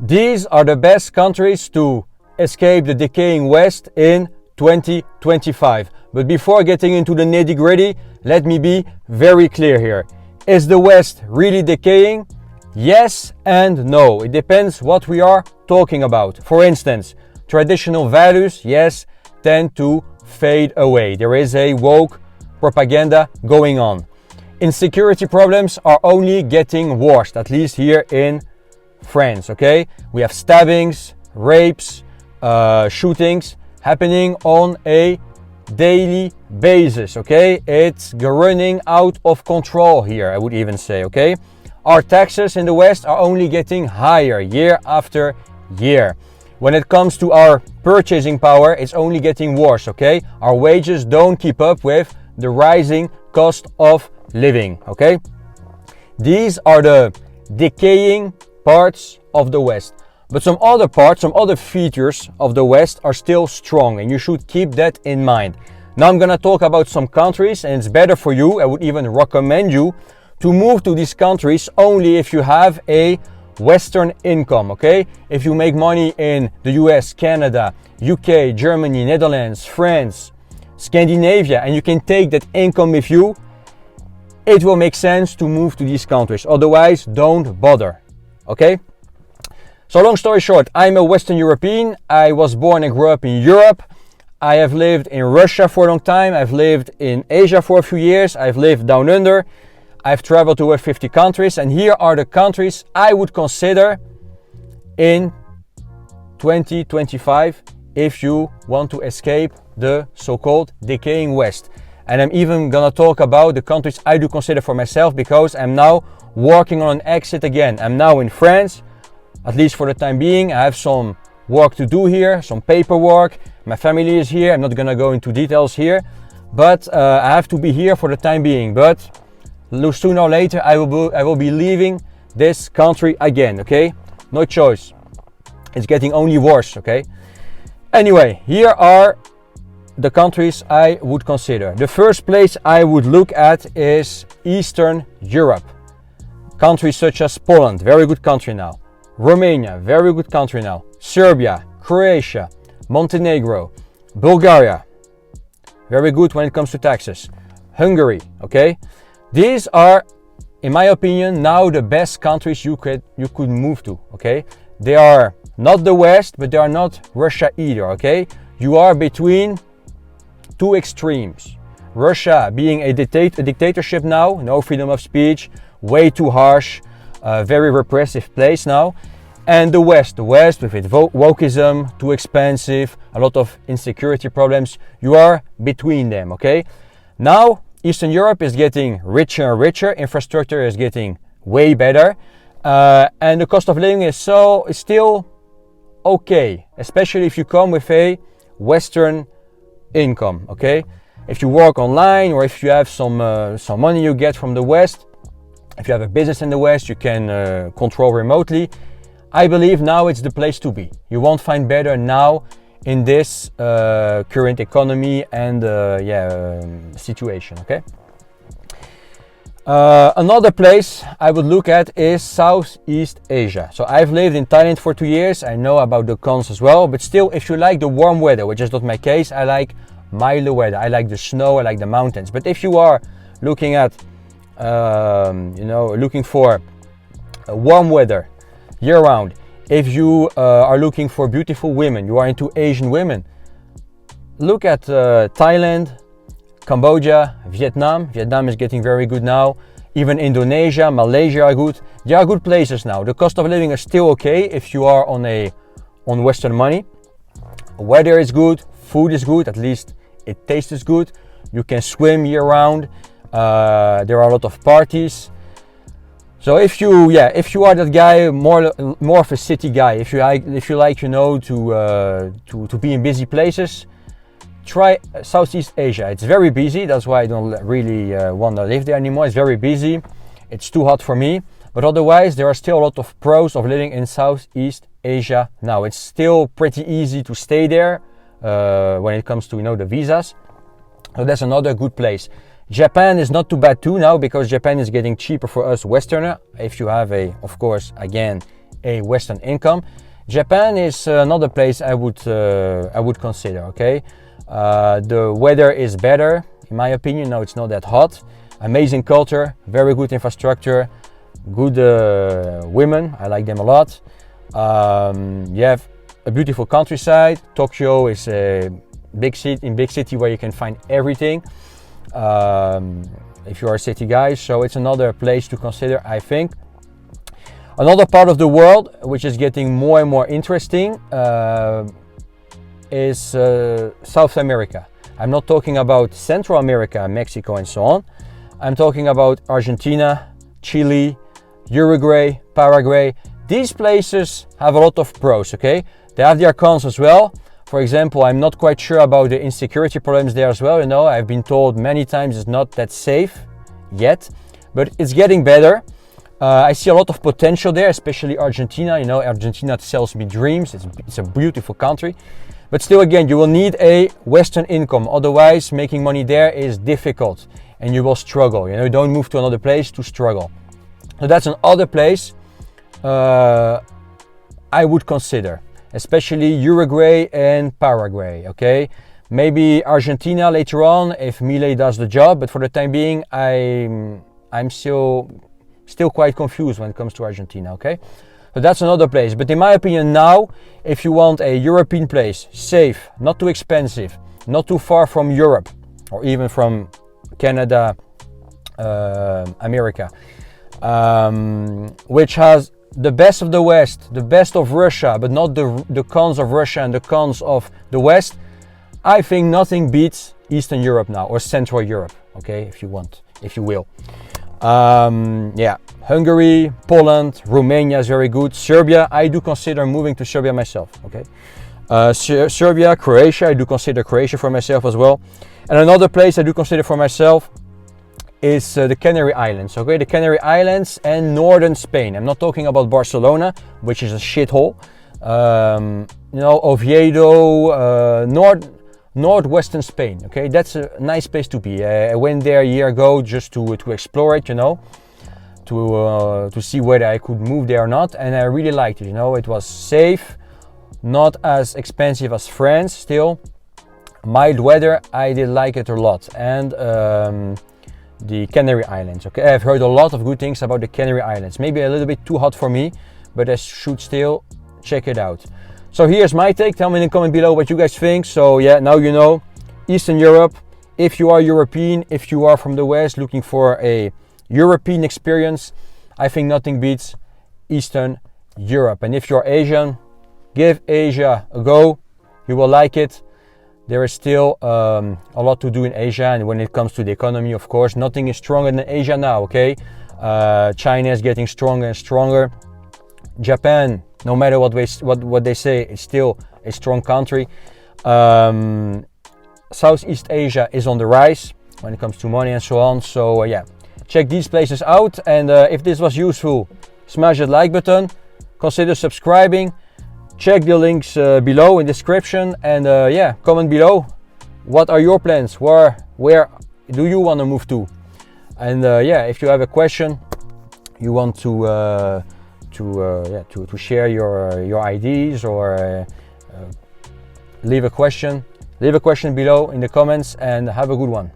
These are the best countries to escape the decaying West in 2025. But before getting into the nitty-gritty, let me be very clear here. Is the West really decaying? Yes and no. It depends what we are talking about. For instance, traditional values, yes, tend to fade away. There is a woke propaganda going on. Insecurity problems are only getting worse, at least here in France, okay? We have stabbings, rapes, shootings happening on a daily basis, okay? It's running out of control here, I would even say, okay? Our taxes in the West are only getting higher year after year. When it comes to our purchasing power, it's only getting worse, okay? Our wages don't keep up with the rising cost of living, okay? These are the decaying parts of the West. But some other parts, some other features of the West are still strong, and you should keep that in mind. Now I'm gonna talk about some countries, and it's better for you, I would even recommend you to move to these countries only if you have a Western income, okay? If you make money in the US, Canada, UK, Germany, Netherlands, France, Scandinavia, and you can take that income with you, it will make sense to move to these countries. Otherwise, don't bother, okay? So long story short, I'm a Western European. I was born and grew up in Europe. I have lived in Russia for a long time. I've lived in Asia for a few years. I've lived down under. I've traveled to over 50 countries, and here are the countries I would consider in 2025 if you want to escape the so-called decaying West. And I'm even gonna talk about the countries I do consider for myself, because I'm now working on an exit again. I'm now in France, at least for the time being. I have some work to do here, some paperwork. My family is here. I'm not gonna go into details here, but I have to be here for the time being. But sooner or later, I will be leaving this country again, okay? No choice. It's getting only worse, okay? Anyway, here are the countries I would consider. The first place I would look at is Eastern Europe. Countries such as Poland, very good country now. Romania, very good country now. Serbia, Croatia, Montenegro, Bulgaria, very good when it comes to taxes. Hungary, okay? These are, in my opinion, now the best countries you could move to, okay? They are not the West, but they are not Russia either, okay? You are between two extremes. Russia being a dictatorship now, no freedom of speech, way too harsh, very repressive place now. And the West with its wokeism, too expensive, a lot of insecurity problems. You are between them, okay? Now, Eastern Europe is getting richer and richer, infrastructure is getting way better, and the cost of living is still okay, especially if you come with a Western income, okay? If you work online, or if you have some money you get from the West, if you have a business in the West you can control remotely, I believe now it's the place to be. You won't find better now in this current economy and situation, okay? Another place I would look at is Southeast Asia. So I've lived in Thailand for 2 years. I know about the cons as well, but still, if you like the warm weather, which is not my case, I like milder weather. I like the snow, I like the mountains. But if you are looking at, looking for warm weather year-round, if you are looking for beautiful women, you are into Asian women, look at Thailand, Cambodia, Vietnam. Vietnam is getting very good now. Even Indonesia, Malaysia are good. They are good places now. The cost of living is still okay if you are on Western money. Weather is good, food is good, at least it tastes good. You can swim year-round. There are a lot of parties. So if you are that guy, more of a city guy, if you like to be in busy places, try Southeast Asia. It's very busy, that's why I don't really want to live there anymore. It's very busy, it's too hot for me, but otherwise there are still a lot of pros of living in Southeast Asia now. It's still pretty easy to stay there when it comes to the visas, so that's another good place. Japan is not too bad too now, because Japan is getting cheaper for us Westerner if you have of course, again, a Western income. Japan is another place I would consider. Okay, the weather is better in my opinion. No, it's not that hot. Amazing culture, very good infrastructure, good women. I like them a lot. You have a beautiful countryside. Tokyo is a big city where you can find everything. If you are a city guy, so it's another place to consider, I think. Another part of the world which is getting more and more interesting is South America. I'm not talking about Central America, Mexico and so on. I'm talking about Argentina, Chile, Uruguay, Paraguay. These places have a lot of pros, okay? They have their cons as well. For example, I'm not quite sure about the insecurity problems there as well. You know, I've been told many times it's not that safe yet, but it's getting better. I see a lot of potential there, especially Argentina. You know, Argentina sells me dreams. It's a beautiful country. But still, again, you will need a Western income. Otherwise, making money there is difficult and you will struggle. You know, don't move to another place to struggle. So that's another place I would consider, especially Uruguay and Paraguay, okay? Maybe Argentina later on if Milei does the job, but for the time being, I'm still quite confused when it comes to Argentina, okay? So that's another place. But in my opinion now, if you want a European place, safe, not too expensive, not too far from Europe, or even from Canada, America, which has the best of the West, the best of Russia, but not the cons of Russia and the cons of the West, I think nothing beats Eastern Europe now, or Central Europe, okay, if you will. Yeah, Hungary, Poland, Romania is very good. Serbia, I do consider moving to Serbia myself, okay. Serbia, Croatia, I do consider Croatia for myself as well. And another place I do consider for myself is the Canary Islands, okay? The Canary Islands and northern Spain. I'm not talking about Barcelona, which is a shithole. You know, Oviedo, northwestern Spain, okay? That's a nice place to be. I went there a year ago just to explore it, you know, to see whether I could move there or not, and I really liked it, you know. It was safe, not as expensive as France still. Mild weather, I did like it a lot. And the Canary Islands, okay? I've heard a lot of good things about the Canary Islands. Maybe a little bit too hot for me, but I should still check it out. So here's my take. Tell me in the comment below what you guys think. So yeah, now you know, Eastern Europe, if you are European, if you are from the West looking for a European experience, I think nothing beats Eastern Europe. And if you're Asian, give Asia a go. You will like it. There is still a lot to do in Asia, and when it comes to the economy, of course, nothing is stronger than Asia now, okay? China is getting stronger and stronger. Japan, no matter what they say, is still a strong country. Southeast Asia is on the rise when it comes to money and so on. So yeah, check these places out, and if this was useful, smash that like button, consider subscribing. Check the links below in the description, and yeah, comment below. What are your plans? Where do you want to move to? And yeah, if you have a question, you want to share your ideas, or leave a question below in the comments, and have a good one.